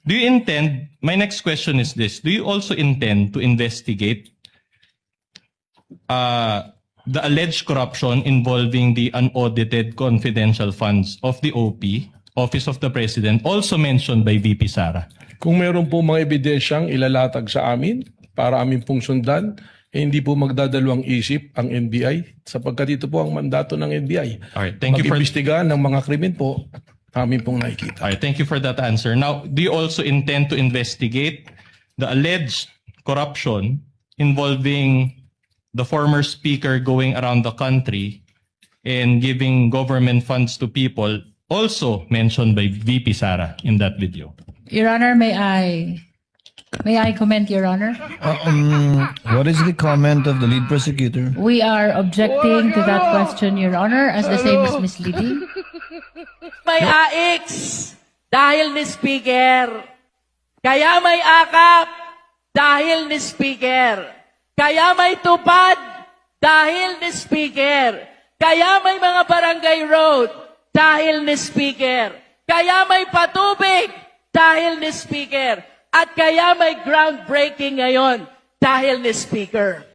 Do you intend, my next question is this, do you also intend to investigate the alleged corruption involving the unaudited confidential funds of the OP, Office of the President, also mentioned by VP Sara? Kung meron po mga ebidensyang ilalatag sa amin para amin pong sundan, hindi po magdadalawang isip ang NBI sapagkat ito po ang mandato ng NBI. Alright, thank you for mag-imbestiga ng mga krimen po amin pong nakikita. Alright, thank you for that answer. Now, do you also intend to investigate the alleged corruption involving the former speaker going around the country and giving government funds to people, also mentioned by VP Sara in that video? Your Honor, may I comment, Your Honor? What is the comment of the lead prosecutor? We are objecting to that question, Your Honor, as the same is misleading. May AX dahil ni Speaker. Kaya may akap dahil ni Speaker. Kaya may tupad dahil ni Speaker. Kaya may mga barangay road dahil ni Speaker. Kaya may patubig dahil ni Speaker. At kaya may groundbreaking ngayon dahil ni Speaker.